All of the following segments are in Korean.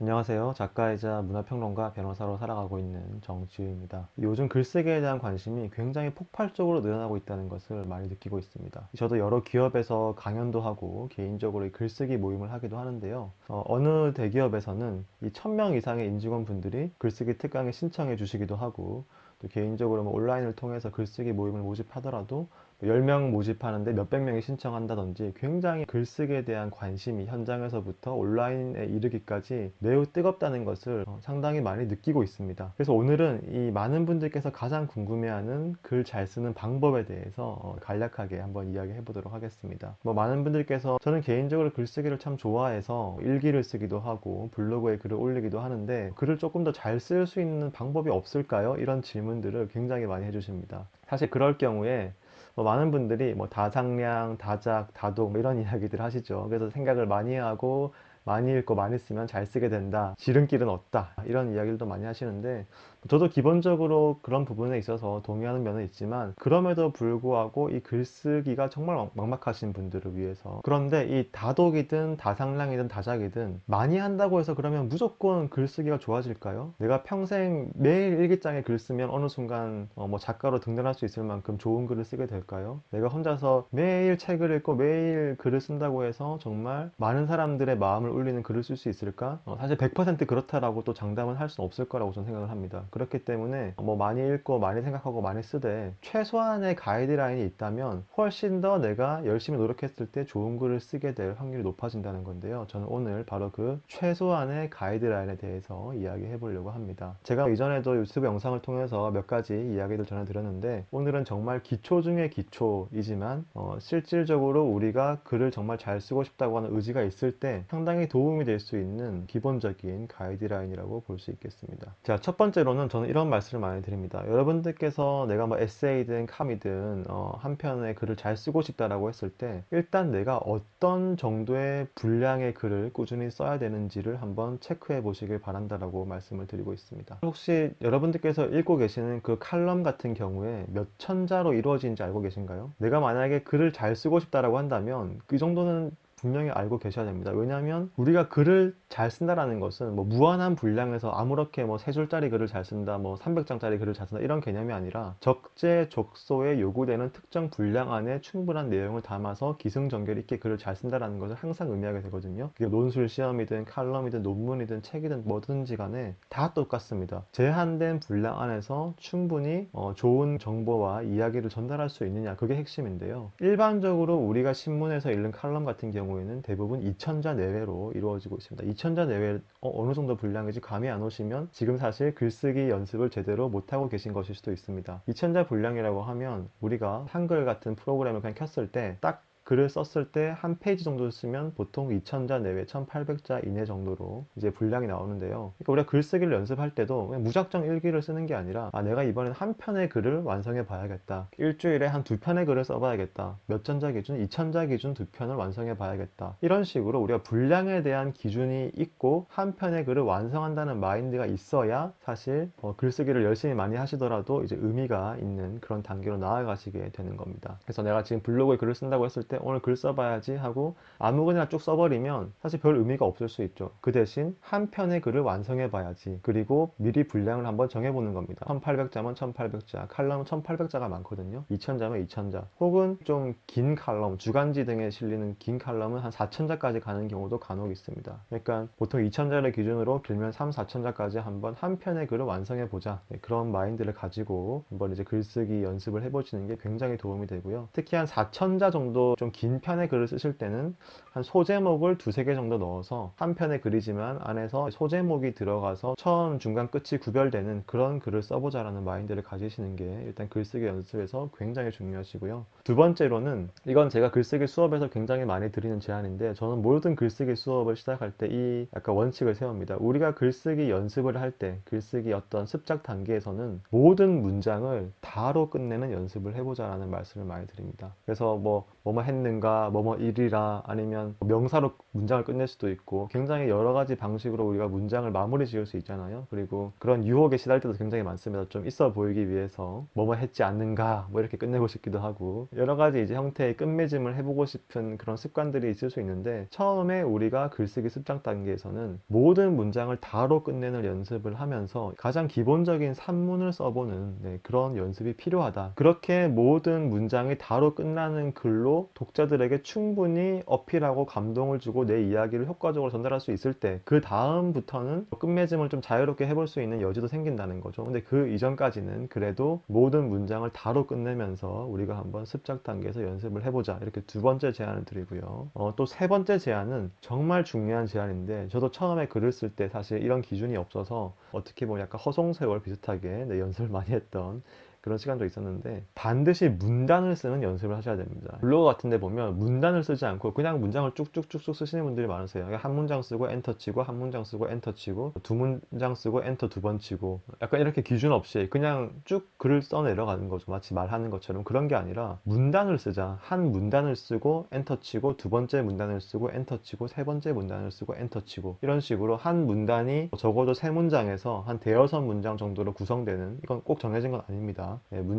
안녕하세요. 작가이자 문화평론가, 변호사로 살아가고 있는 정지우입니다. 요즘 글쓰기에 대한 관심이 굉장히 폭발적으로 늘어나고 있다는 것을 많이 느끼고 있습니다. 저도 여러 기업에서 강연도 하고 개인적으로 이 글쓰기 모임을 하기도 하는데요. 어느 대기업에서는 이 1000명 이상의 임직원 분들이 글쓰기 특강에 신청해 주시기도 하고, 또 개인적으로 온라인을 통해서 글쓰기 모임을 모집하더라도 10명 모집하는데 몇백 명이 신청한다든지 굉장히 글쓰기에 대한 관심이 현장에서부터 온라인에 이르기까지 매우 뜨겁다는 것을 상당히 많이 느끼고 있습니다. 그래서 오늘은 이 많은 분들께서 가장 궁금해하는 글 잘 쓰는 방법에 대해서 간략하게 한번 이야기해 보도록 하겠습니다. 많은 분들께서 저는 개인적으로 글쓰기를 참 좋아해서 일기를 쓰기도 하고 블로그에 글을 올리기도 하는데 글을 조금 더 잘 쓸 수 있는 방법이 없을까요? 이런 질문들을 굉장히 많이 해주십니다. 사실 그럴 경우에 많은 분들이 다상량, 다작, 다독 이런 이야기들 하시죠. 그래서 생각을 많이 하고 많이 읽고 많이 쓰면 잘 쓰게 된다. 지름길은 없다. 이런 이야기들도 많이 하시는데 저도 기본적으로 그런 부분에 있어서 동의하는 면은 있지만 그럼에도 불구하고 이 글쓰기가 정말 막막하신 분들을 위해서 그런데 이 다독이든 다상량이든 다작이든 많이 한다고 해서 그러면 무조건 글쓰기가 좋아질까요? 내가 평생 매일 일기장에 글 쓰면 어느 순간 작가로 등단할 수 있을 만큼 좋은 글을 쓰게 될까요? 내가 혼자서 매일 책을 읽고 매일 글을 쓴다고 해서 정말 많은 사람들의 마음을 울리는 글을 쓸 수 있을까? 사실 100% 그렇다라고 또 장담은 할 수는 없을 거라고 저는 생각을 합니다. 그렇기 때문에 많이 읽고 많이 생각하고 많이 쓰되 최소한의 가이드라인이 있다면 훨씬 더 내가 열심히 노력했을 때 좋은 글을 쓰게 될 확률이 높아진다는 건데요. 저는 오늘 바로 그 최소한의 가이드라인에 대해서 이야기해 보려고 합니다. 제가 이전에도 유튜브 영상을 통해서 몇 가지 이야기를 전해드렸는데 오늘은 정말 기초 중에 기초이지만 실질적으로 우리가 글을 정말 잘 쓰고 싶다고 하는 의지가 있을 때 상당히 도움이 될 수 있는 기본적인 가이드라인이라고 볼 수 있겠습니다. 자, 첫 번째로는 저는 이런 말씀을 많이 드립니다. 여러분들께서 내가 에세이든 캄이든 한 편의 글을 잘 쓰고 싶다라고 했을 때 일단 내가 어떤 정도의 분량의 글을 꾸준히 써야 되는지를 한번 체크해 보시길 바란다라고 말씀을 드리고 있습니다. 혹시 여러분들께서 읽고 계시는 그 칼럼 같은 경우에 몇 천자로 이루어지는지 알고 계신가요? 내가 만약에 글을 잘 쓰고 싶다라고 한다면 그 정도는 분명히 알고 계셔야 됩니다. 왜냐하면 우리가 글을 잘 쓴다라는 것은 무한한 분량에서 아무렇게 3줄짜리 글을 잘 쓴다, 300장짜리 글을 잘 쓴다 이런 개념이 아니라 적재적소에 요구되는 특정 분량 안에 충분한 내용을 담아서 기승전결 있게 글을 잘 쓴다라는 것을 항상 의미하게 되거든요. 그게 논술 시험이든 칼럼이든 논문이든 책이든 뭐든지 간에 다 똑같습니다. 제한된 분량 안에서 충분히 좋은 정보와 이야기를 전달할 수 있느냐, 그게 핵심인데요. 일반적으로 우리가 신문에서 읽는 칼럼 같은 경우에는 대부분 2000자 내외로 이루어지고 있습니다. 2000자 내외 어느 정도 분량인지 감이 안 오시면 지금 사실 글쓰기 연습을 제대로 못하고 계신 것일 수도 있습니다. 2000자 분량이라고 하면 우리가 한글 같은 프로그램을 그냥 켰을 때 딱 글을 썼을 때 한 페이지 정도 쓰면 보통 2000자 내외 1800자 이내 정도로 이제 분량이 나오는데요. 그러니까 우리가 글쓰기를 연습할 때도 그냥 무작정 일기를 쓰는 게 아니라 내가 이번엔 한 편의 글을 완성해 봐야겠다. 일주일에 한 두 편의 글을 써봐야겠다. 몇 천자 기준, 2000자 기준 두 편을 완성해 봐야겠다. 이런 식으로 우리가 분량에 대한 기준이 있고 한 편의 글을 완성한다는 마인드가 있어야 사실 글쓰기를 열심히 많이 하시더라도 이제 의미가 있는 그런 단계로 나아가시게 되는 겁니다. 그래서 내가 지금 블로그에 글을 쓴다고 했을 때 오늘 글 써봐야지 하고 아무거나 쭉 써버리면 사실 별 의미가 없을 수 있죠. 그 대신 한 편의 글을 완성해 봐야지. 그리고 미리 분량을 한번 정해보는 겁니다. 1800자면 1800자, 칼럼은 1800자가 많거든요. 2000자면 2000자, 혹은 좀 긴 칼럼, 주간지 등에 실리는 긴 칼럼은 한 4000자까지 가는 경우도 간혹 있습니다. 그러니까 보통 2000자를 기준으로 길면 3, 4000자까지 한번 한 편의 글을 완성해 보자. 그런 마인드를 가지고 한번 이제 글쓰기 연습을 해보시는 게 굉장히 도움이 되고요. 특히 한 4000자 정도 좀 긴 편의 글을 쓰실 때는 한 소제목을 두세 개 정도 넣어서 한 편의 글이지만 안에서 소제목이 들어가서 처음, 중간, 끝이 구별되는 그런 글을 써보자라는 마인드를 가지시는 게 일단 글쓰기 연습에서 굉장히 중요하시고요. 두 번째로는 이건 제가 글쓰기 수업에서 굉장히 많이 드리는 제안인데 저는 모든 글쓰기 수업을 시작할 때 이 약간 원칙을 세웁니다. 우리가 글쓰기 연습을 할 때 글쓰기 어떤 습작 단계에서는 모든 문장을 다로 끝내는 연습을 해보자라는 말씀을 많이 드립니다. 그래서 뭐뭐 뭐뭐했는가, 뭐뭐이리라, 아니면 명사로 문장을 끝낼 수도 있고 굉장히 여러 가지 방식으로 우리가 문장을 마무리 지을 수 있잖아요. 그리고 그런 유혹에 시달릴 때도 굉장히 많습니다. 좀 있어 보이기 위해서 뭐뭐 했지 않는가 뭐 이렇게 끝내고 싶기도 하고 여러 가지 이제 형태의 끝맺음을 해보고 싶은 그런 습관들이 있을 수 있는데, 처음에 우리가 글쓰기 습작 단계에서는 모든 문장을 다로 끝내는 연습을 하면서 가장 기본적인 산문을 써보는 그런 연습이 필요하다. 그렇게 모든 문장이 다로 끝나는 글로 독자들에게 충분히 어필하고 감동을 주고 내 이야기를 효과적으로 전달할 수 있을 때, 그 다음부터는 끝맺음을 좀 자유롭게 해볼 수 있는 여지도 생긴다는 거죠. 근데 그 이전까지는 그래도 모든 문장을 다로 끝내면서 우리가 한번 습작 단계에서 연습을 해보자, 이렇게 두 번째 제안을 드리고요. 또 세 번째 제안은 정말 중요한 제안인데, 저도 처음에 글을 쓸 때 사실 이런 기준이 없어서 어떻게 보면 약간 허송세월 비슷하게 연습을 많이 했던 그런 시간도 있었는데, 반드시 문단을 쓰는 연습을 하셔야 됩니다. 블로그 같은 데 보면 문단을 쓰지 않고 그냥 문장을 쭉쭉쭉쭉 쓰시는 분들이 많으세요. 한 문장 쓰고 엔터 치고, 한 문장 쓰고 엔터 치고, 두 문장 쓰고 엔터 두 번 치고, 약간 이렇게 기준 없이 그냥 쭉 글을 써 내려가는 거죠. 마치 말하는 것처럼. 그런 게 아니라 문단을 쓰자. 한 문단을 쓰고 엔터 치고, 두 번째 문단을 쓰고 엔터 치고, 세 번째 문단을 쓰고 엔터 치고, 이런 식으로 한 문단이 적어도 세 문장에서 한 대여섯 문장 정도로 구성되는, 이건 꼭 정해진 건 아닙니다.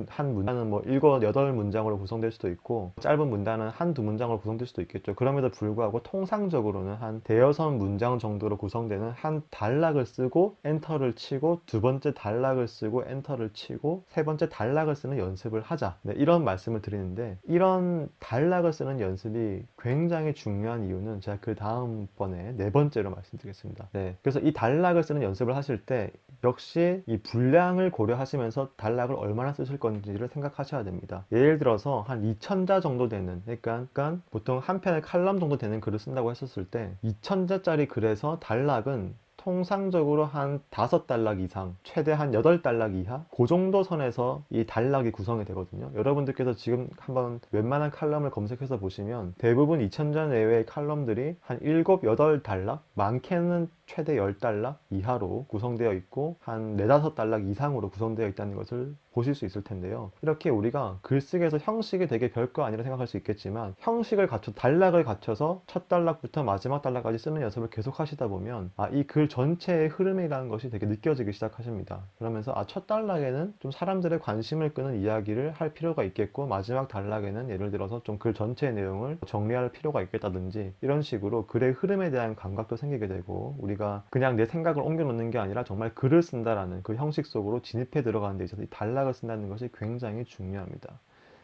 한 문단은 뭐 7, 8문장으로 구성될 수도 있고, 짧은 문단은 한 두 문장으로 구성될 수도 있겠죠. 그럼에도 불구하고 통상적으로는 한 대여섯 문장 정도로 구성되는 한 단락을 쓰고 엔터를 치고, 두 번째 단락을 쓰고 엔터를 치고, 세 번째 단락을 쓰는 연습을 하자, 이런 말씀을 드리는데, 이런 단락을 쓰는 연습이 굉장히 중요한 이유는 제가 그 다음번에 네 번째로 말씀드리겠습니다. 그래서 이 단락을 쓰는 연습을 하실 때 역시 이 분량을 고려하시면서 단락을 얼마나 쓰실 건지를 생각하셔야 됩니다. 예를 들어서 한 2000자 정도 되는, 그러니까 보통 한 편의 칼럼 정도 되는 글을 쓴다고 했었을 때, 2000자짜리 글에서 단락은 통상적으로 한 5단락 이상, 최대 한 8단락 이하, 그 정도 선에서 이 단락이 구성이 되거든요. 여러분들께서 지금 한번 웬만한 칼럼을 검색해서 보시면 대부분 2000자 내외의 칼럼들이 한 7, 8단락, 많게는 최대 10단락 이하로 구성되어 있고, 한 4, 5단락 이상으로 구성되어 있다는 것을 보실 수 있을 텐데요. 이렇게 우리가 글쓰기에서 형식이 되게 별거 아니라 생각할 수 있겠지만, 형식을 갖춰 단락을 갖춰서 첫 단락부터 마지막 단락까지 쓰는 연습을 계속 하시다 보면 이 글 전체의 흐름이라는 것이 되게 느껴지기 시작하십니다. 그러면서 첫 단락에는 좀 사람들의 관심을 끄는 이야기를 할 필요가 있겠고, 마지막 단락에는 예를 들어서 좀 글 전체의 내용을 정리할 필요가 있겠다든지, 이런 식으로 글의 흐름에 대한 감각도 생기게 되고, 우리가 그냥 내 생각을 옮겨 놓는 게 아니라 정말 글을 쓴다라는 그 형식 속으로 진입해 들어가는 데 있어서 이 단락을 쓴다는 것이 굉장히 중요합니다.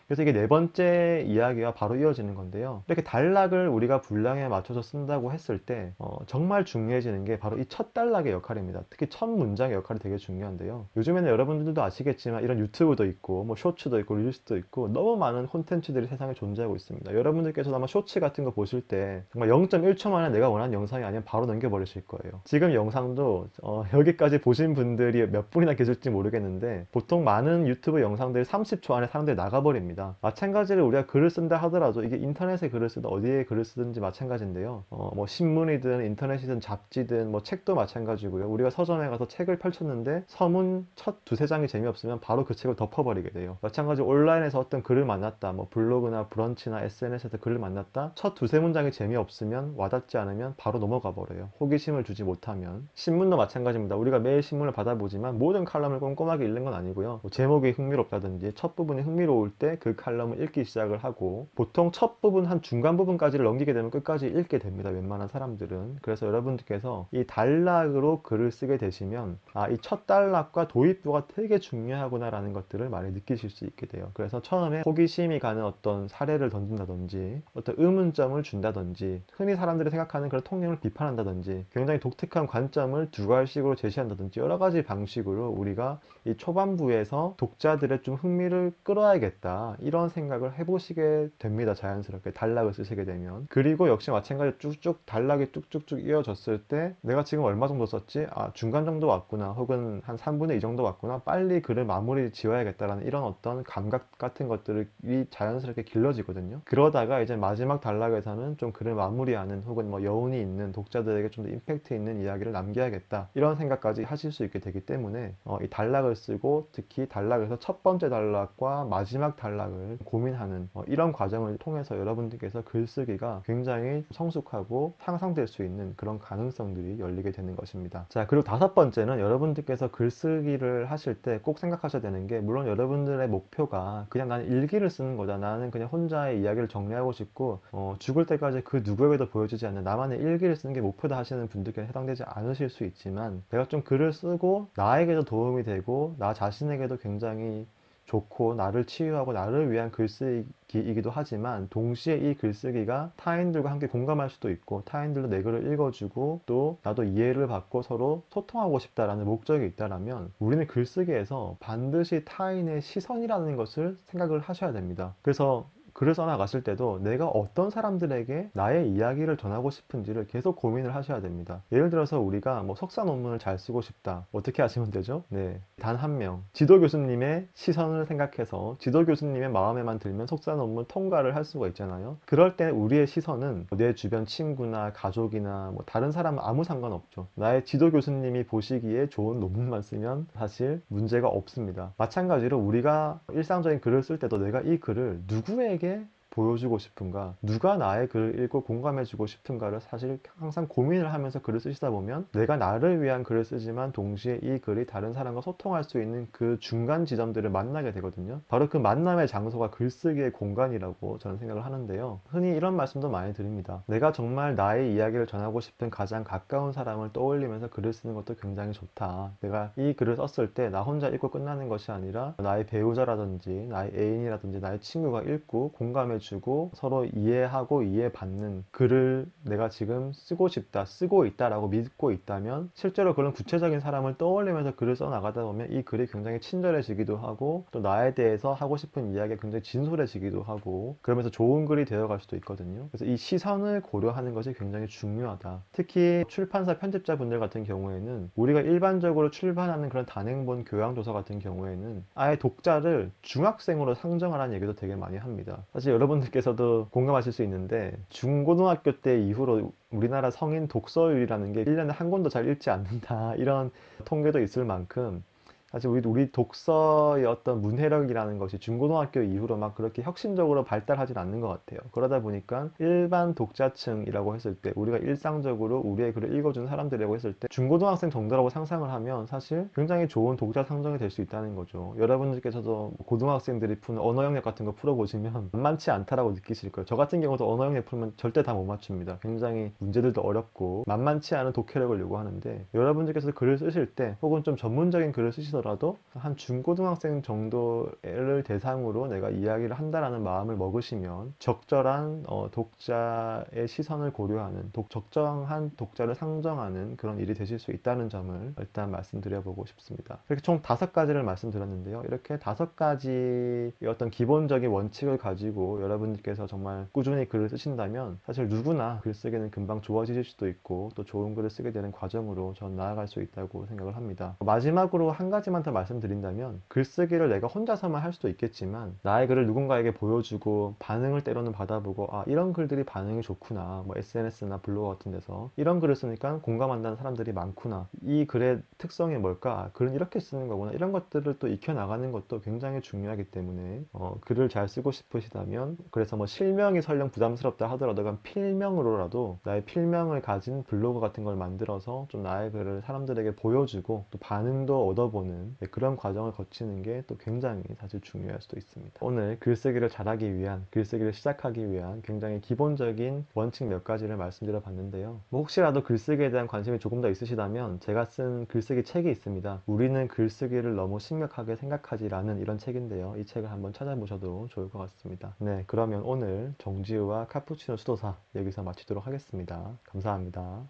그래서 이게 네 번째 이야기와 바로 이어지는 건데요. 이렇게 단락을 우리가 분량에 맞춰서 쓴다고 했을 때 정말 중요해지는 게 바로 이 첫 단락의 역할입니다. 특히 첫 문장의 역할이 되게 중요한데요. 요즘에는 여러분들도 아시겠지만 이런 유튜브도 있고 뭐 쇼츠도 있고 릴스도 있고 너무 많은 콘텐츠들이 세상에 존재하고 있습니다. 여러분들께서도 아마 쇼츠 같은 거 보실 때 정말 0.1초 만에 내가 원하는 영상이 아니면 바로 넘겨버리실 거예요. 지금 영상도 여기까지 보신 분들이 몇 분이나 계실지 모르겠는데, 보통 많은 유튜브 영상들이 30초 안에 사람들이 나가버립니다. 마찬가지로 우리가 글을 쓴다 하더라도 이게 인터넷에 글을 쓰든 어디에 글을 쓰든지 마찬가지인데요. 뭐 신문이든 인터넷이든 잡지든 뭐 책도 마찬가지고요. 우리가 서점에 가서 책을 펼쳤는데 서문 첫 두세 장이 재미없으면 바로 그 책을 덮어버리게 돼요. 마찬가지로 온라인에서 어떤 글을 만났다, 뭐 블로그나 브런치나 SNS에서 글을 만났다, 첫 두세 문장이 재미없으면, 와닿지 않으면 바로 넘어가 버려요. 호기심을 주지 못하면. 신문도 마찬가지입니다. 우리가 매일 신문을 받아보지만 모든 칼럼을 꼼꼼하게 읽는 건 아니고요. 뭐 제목이 흥미롭다든지 첫 부분이 흥미로울 때 그 칼럼을 읽기 시작을 하고, 보통 첫 부분 한 중간 부분까지를 넘기게 되면 끝까지 읽게 됩니다. 웬만한 사람들은. 그래서 여러분들께서 이 단락으로 글을 쓰게 되시면 이 첫 단락과 도입부가 되게 중요하구나 라는 것들을 많이 느끼실 수 있게 돼요. 그래서 처음에 호기심이 가는 어떤 사례를 던진다든지, 어떤 의문점을 준다든지, 흔히 사람들이 생각하는 그런 통념을 비판한다든지, 굉장히 독특한 관점을 두괄식으로 제시한다든지, 여러 가지 방식으로 우리가 이 초반부에서 독자들의 좀 흥미를 끌어야겠다, 이런 생각을 해보시게 됩니다. 자연스럽게 단락을 쓰시게 되면. 그리고 역시 마찬가지로 쭉쭉 단락이 쭉쭉쭉 이어졌을 때 내가 지금 얼마 정도 썼지? 중간 정도 왔구나, 혹은 한 3분의 2 정도 왔구나, 빨리 글을 마무리 지어야겠다라는 이런 어떤 감각 같은 것들이 자연스럽게 길러지거든요. 그러다가 이제 마지막 단락에서는 좀 글을 마무리하는, 혹은 뭐 여운이 있는, 독자들에게 좀 더 임팩트 있는 이야기를 남겨야겠다, 이런 생각까지 하실 수 있게 되기 때문에 이 단락을 쓰고, 특히 단락에서 첫 번째 단락과 마지막 단락 생각을 고민하는 이런 과정을 통해서 여러분들께서 글쓰기가 굉장히 성숙하고 향상될 수 있는 그런 가능성들이 열리게 되는 것입니다. 자, 그리고 다섯 번째는 여러분들께서 글쓰기를 하실 때 꼭 생각하셔야 되는 게, 물론 여러분들의 목표가 그냥 나는 일기를 쓰는 거다, 나는 그냥 혼자의 이야기를 정리하고 싶고 죽을 때까지 그 누구에게도 보여주지 않는 나만의 일기를 쓰는 게 목표다 하시는 분들께는 해당되지 않으실 수 있지만, 내가 좀 글을 쓰고 나에게도 도움이 되고 나 자신에게도 굉장히 좋고 나를 치유하고 나를 위한 글쓰기이기도 하지만, 동시에 이 글쓰기가 타인들과 함께 공감할 수도 있고 타인들도 내 글을 읽어주고 또 나도 이해를 받고 서로 소통하고 싶다라는 목적이 있다라면, 우리는 글쓰기에서 반드시 타인의 시선이라는 것을 생각을 하셔야 됩니다. 그래서 글을 써나가실 때도 내가 어떤 사람들에게 나의 이야기를 전하고 싶은지를 계속 고민을 하셔야 됩니다. 예를 들어서 우리가 뭐 석사 논문을 잘 쓰고 싶다. 어떻게 하시면 되죠? 네, 단 한 명, 지도 교수님의 시선을 생각해서 지도 교수님의 마음에만 들면 석사 논문 통과를 할 수가 있잖아요. 그럴 때 우리의 시선은 내 주변 친구나 가족이나 뭐 다른 사람은 아무 상관없죠. 나의 지도 교수님이 보시기에 좋은 논문만 쓰면 사실 문제가 없습니다. 마찬가지로 우리가 일상적인 글을 쓸 때도 내가 이 글을 누구에게 보여주고 싶은가, 누가 나의 글을 읽고 공감해주고 싶은가를 사실 항상 고민을 하면서 글을 쓰시다 보면, 내가 나를 위한 글을 쓰지만 동시에 이 글이 다른 사람과 소통할 수 있는 그 중간 지점들을 만나게 되거든요. 바로 그 만남의 장소가 글쓰기의 공간이라고 저는 생각을 하는데요. 흔히 이런 말씀도 많이 드립니다. 내가 정말 나의 이야기를 전하고 싶은 가장 가까운 사람을 떠올리면서 글을 쓰는 것도 굉장히 좋다. 내가 이 글을 썼을 때 나 혼자 읽고 끝나는 것이 아니라 나의 배우자라든지 나의 애인이라든지 나의 친구가 읽고 공감해주고 서로 이해하고 이해받는 글을 내가 지금 쓰고 싶다, 쓰고 있다라고 믿고 있다면, 실제로 그런 구체적인 사람을 떠올리면서 글을 써 나가다 보면 이 글이 굉장히 친절해지기도 하고 또 나에 대해서 하고 싶은 이야기가 굉장히 진솔해지기도 하고, 그러면서 좋은 글이 되어갈 수도 있거든요. 그래서 이 시선을 고려하는 것이 굉장히 중요하다. 특히 출판사 편집자분들 같은 경우에는 우리가 일반적으로 출판하는 그런 단행본 교양도서 같은 경우에는 아예 독자를 중학생으로 상정하라는 얘기도 되게 많이 합니다. 사실 여러분들께서도 공감하실 수 있는데, 중고등학교 때 이후로 우리나라 성인 독서율이라는 게 1년에 한 권도 잘 읽지 않는다, 이런 통계도 있을 만큼 사실 우리 독서의 어떤 문해력이라는 것이 중고등학교 이후로 막 그렇게 혁신적으로 발달하진 않는 것 같아요. 그러다 보니까 일반 독자층이라고 했을 때, 우리가 일상적으로 우리의 글을 읽어주는 사람들이라고 했을 때 중고등학생 정도라고 상상을 하면 사실 굉장히 좋은 독자 상정이 될 수 있다는 거죠. 여러분들께서도 고등학생들이 푸는 언어 영역 같은 거 풀어보시면 만만치 않다라고 느끼실 거예요. 저 같은 경우도 언어 영역 풀면 절대 다 못 맞춥니다. 굉장히 문제들도 어렵고 만만치 않은 독해력을 요구하는데, 여러분들께서 글을 쓰실 때 혹은 좀 전문적인 글을 쓰시더라도 한 중고등학생 정도를 대상으로 내가 이야기를 한다라는 마음을 먹으시면 적절한 독자의 시선을 고려하는 적정한 독자를 상정하는 그런 일이 되실 수 있다는 점을 일단 말씀드려보고 싶습니다. 이렇게 총 5가지를 말씀드렸는데요. 이렇게 5가지의 어떤 기본적인 원칙을 가지고 여러분들께서 정말 꾸준히 글을 쓰신다면 사실 누구나 글쓰기는 금방 좋아지실 수도 있고 또 좋은 글을 쓰게 되는 과정으로 전 나아갈 수 있다고 생각을 합니다. 마지막으로 한 가지만 더 말씀드린다면, 글쓰기를 내가 혼자서만 할 수도 있겠지만 나의 글을 누군가에게 보여주고 반응을 때로는 받아보고, 아, 이런 글들이 반응이 좋구나, 뭐 SNS나 블로그 같은 데서 이런 글을 쓰니까 공감한다는 사람들이 많구나, 이 글의 특성이 뭘까, 글은 이렇게 쓰는 거구나, 이런 것들을 또 익혀나가는 것도 굉장히 중요하기 때문에 글을 잘 쓰고 싶으시다면, 그래서 뭐 실명이 설령 부담스럽다 하더라도 그냥 필명으로라도 나의 필명을 가진 블로그 같은 걸 만들어서 좀 나의 글을 사람들에게 보여주고 또 반응도 얻어보는 그런 과정을 거치는 게 또 굉장히 사실 중요할 수도 있습니다. 오늘 글쓰기를 잘하기 위한, 글쓰기를 시작하기 위한 굉장히 기본적인 원칙 몇 가지를 말씀드려 봤는데요. 뭐 혹시라도 글쓰기에 대한 관심이 조금 더 있으시다면 제가 쓴 글쓰기 책이 있습니다. 우리는 글쓰기를 너무 심각하게 생각하지라는 이런 책인데요. 이 책을 한번 찾아보셔도 좋을 것 같습니다. 네, 그러면 오늘 정지우와 카푸치노 수도사 여기서 마치도록 하겠습니다. 감사합니다.